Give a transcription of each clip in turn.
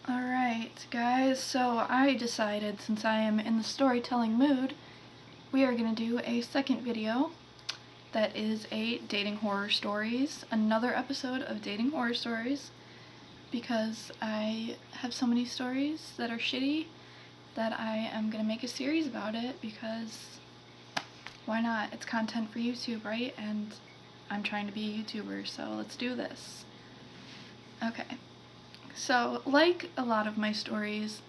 Alright, guys, so I decided, since I am in the storytelling mood, we are going to do a second video that is a Dating Horror Stories, another episode of Dating Horror Stories, because I have so many stories that are shitty that I am going to make a series about it, because why not? It's content for YouTube, right? And I'm trying to be a YouTuber, so let's do this. Okay. So, like a lot of my stories,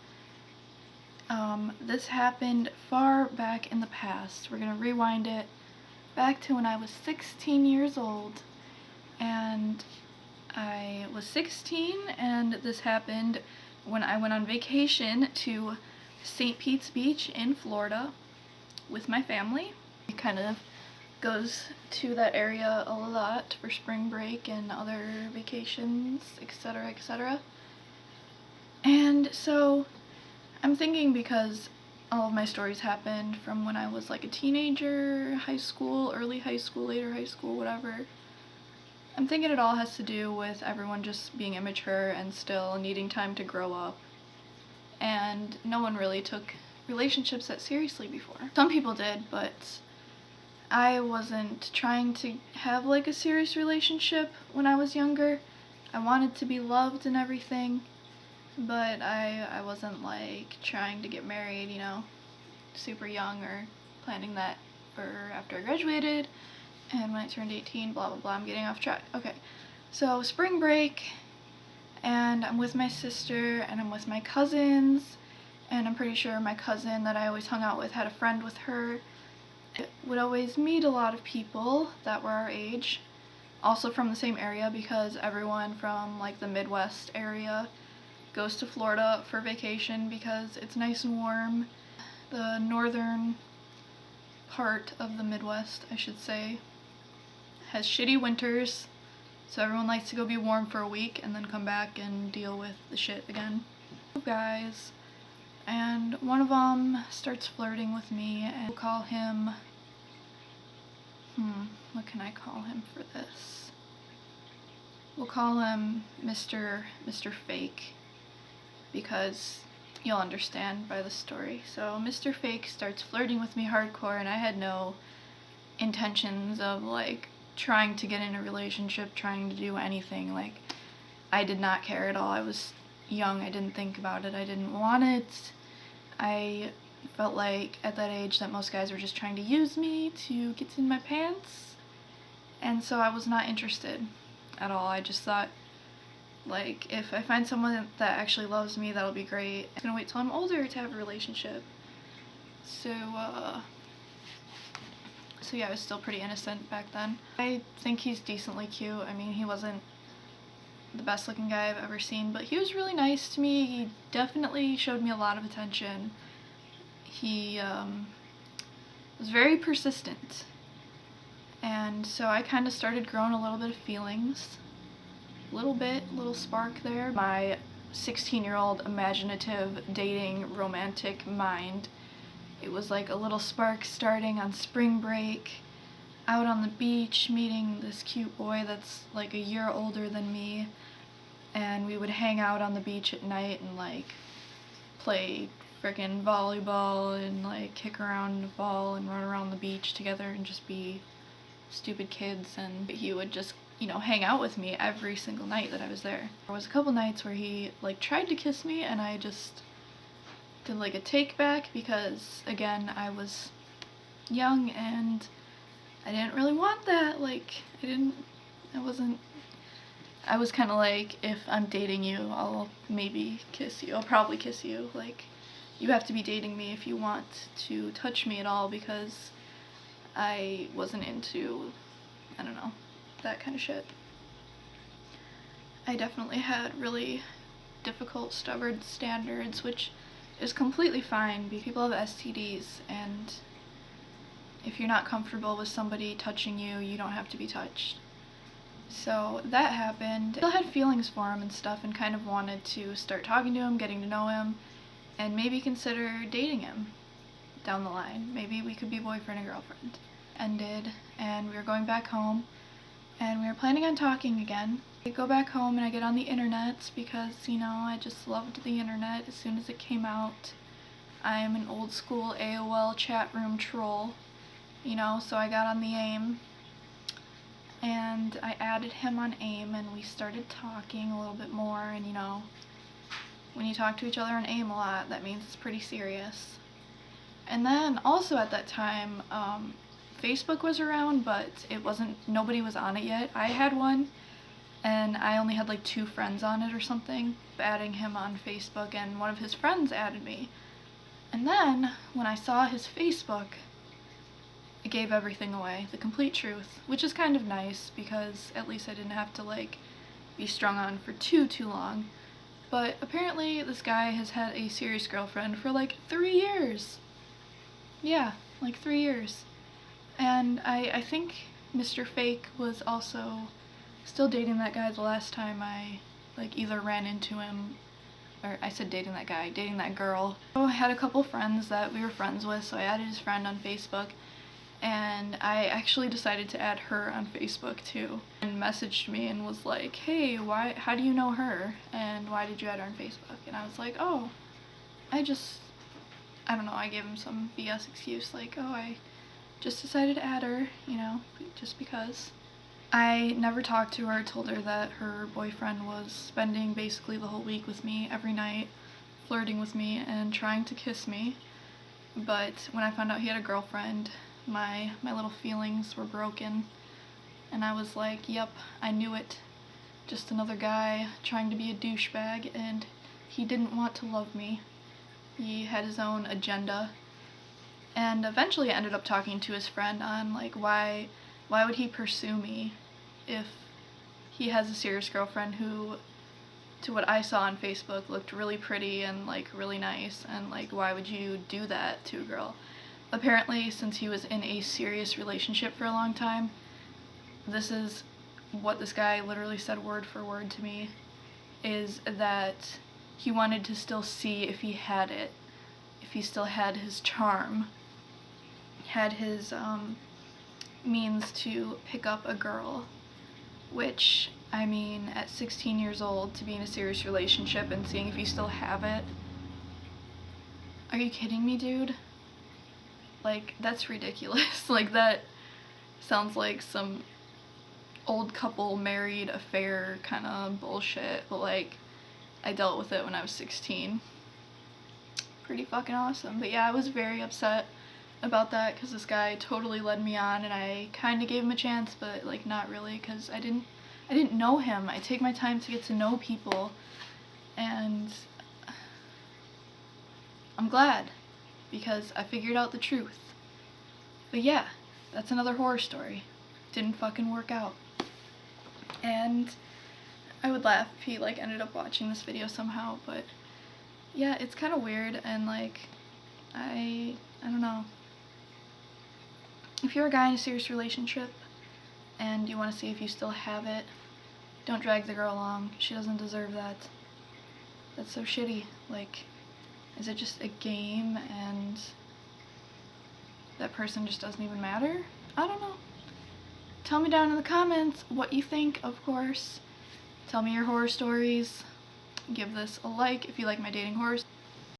this happened far back in the past. We're going to rewind it back to when I was 16 years old. And I was 16, and this happened when I went on vacation to St. Pete's Beach in Florida with my family. It kind of goes to that area a lot for spring break and other vacations, etc., etc. And so I'm thinking, because all of my stories happened from when I was like a teenager, high school, early high school, later high school, whatever, I'm thinking it all has to do with everyone just being immature and still needing time to grow up. And no one really took relationships that seriously before. Some people did, but I wasn't trying to have like a serious relationship when I was younger. I wanted to be loved and everything, but I wasn't like trying to get married, super young, or planning that for after I graduated and when I turned 18, blah blah blah. I'm getting off track. Okay, so spring break, and I'm with my sister and I'm with my cousins, and I'm pretty sure my cousin that I always hung out with had a friend with her. I would always meet a lot of people that were our age, also from the same area, because everyone from like the Midwest area goes to Florida for vacation because it's nice and warm. The northern part of the Midwest, I should say, has shitty winters, so everyone likes to go be warm for a week and then come back and deal with the shit again. Guys, and one of them starts flirting with me, and we'll call him, what can I call him for this? We'll call him Mr. Fake, because you'll understand by the story. So Mr. Fake starts flirting with me hardcore, and I had no intentions of like trying to get in a relationship, trying to do anything. Like, I did not care at all. I was young, I didn't think about it, I didn't want it. I felt like at that age that most guys were just trying to use me to get in my pants, and so I was not interested at all. I just thought, like, if I find someone that actually loves me, that'll be great. I'm gonna wait till I'm older to have a relationship. So yeah, I was still pretty innocent back then. I think he's decently cute. I mean, he wasn't the best looking guy I've ever seen, but he was really nice to me. He definitely showed me a lot of attention. He was very persistent. And so I kind of started growing a little bit of feelings. Little spark there. My 16-year-old imaginative, dating, romantic mind, it was like a little spark starting on spring break, out on the beach, meeting this cute boy that's like a year older than me, and we would hang out on the beach at night and like play frickin' volleyball and like kick around the ball and run around the beach together and just be stupid kids. And he would just hang out with me every single night that I was there. There was a couple nights where he like tried to kiss me, and I just did like a take back, because again, I was young and I didn't really want that. Like, I was kind of like, if I'm dating you, I'll maybe kiss you. I'll probably kiss you. Like, you have to be dating me if you want to touch me at all, because I wasn't into, I don't know, that kind of shit. I definitely had really difficult, stubborn standards, which is completely fine, because people have STDs, and if you're not comfortable with somebody touching you, you don't have to be touched. So that happened. I still had feelings for him and stuff, and kind of wanted to start talking to him, getting to know him, and maybe consider dating him down the line. Maybe we could be boyfriend and girlfriend. Ended, and we were going back home, and we were planning on talking again, I go back home and I get on the internet because, you know, I just loved the internet as soon as it came out. I'm an old school AOL chat room troll, you know, so I got on the AIM and I added him on AIM and we started talking a little bit more, and you know, when you talk to each other on AIM a lot, that means it's pretty serious. And then also at that time, Facebook was around, but nobody was on it yet. I had one, and I only had like 2 friends on it or something. Adding him on Facebook, and one of his friends added me. And then, when I saw his Facebook, it gave everything away, the complete truth, which is kind of nice, because at least I didn't have to like be strung on for too long. But apparently this guy has had a serious girlfriend for like 3 years. Yeah, like 3 years. And I think Mr. Fake was also still dating that guy the last time I like either ran into him, or I said dating that guy, dating that girl. So I had a couple friends that we were friends with, so I added his friend on Facebook, and I actually decided to add her on Facebook too, and messaged me and was like, hey, how do you know her, and why did you add her on Facebook? And I was like, oh, I don't know, I gave him some BS excuse, like, oh, I just decided to add her, you know, just because. I never talked to her, told her that her boyfriend was spending basically the whole week with me every night, flirting with me and trying to kiss me. But when I found out he had a girlfriend, my little feelings were broken, and I was like, yep, I knew it. Just another guy trying to be a douchebag, and he didn't want to love me. He had his own agenda. And eventually I ended up talking to his friend on like why would he pursue me if he has a serious girlfriend who, to what I saw on Facebook, looked really pretty and like really nice, and like why would you do that to a girl? Apparently, since he was in a serious relationship for a long time, this is what this guy literally said word for word to me, is that he wanted to still see if he had it, if he still had his charm, had his means to pick up a girl, which, I mean, at 16 years old, to be in a serious relationship and seeing if you still have it, are you kidding me, dude? Like, that's ridiculous. Like, that sounds like some old couple married affair kind of bullshit, but like, I dealt with it when I was 16. Pretty fucking awesome. But yeah, I was very upset about that because this guy totally led me on, and I kind of gave him a chance, but like not really, because I didn't know him. I take my time to get to know people, and I'm glad because I figured out the truth. But yeah, that's another horror story. Didn't fucking work out. And I would laugh if he like ended up watching this video somehow, but yeah, it's kind of weird, and like I don't know. If you're a guy in a serious relationship and you want to see if you still have it, don't drag the girl along. She doesn't deserve that. That's so shitty. Like, is it just a game and that person just doesn't even matter? I don't know. Tell me down in the comments what you think, of course. Tell me your horror stories. Give this a like if you like my dating horror.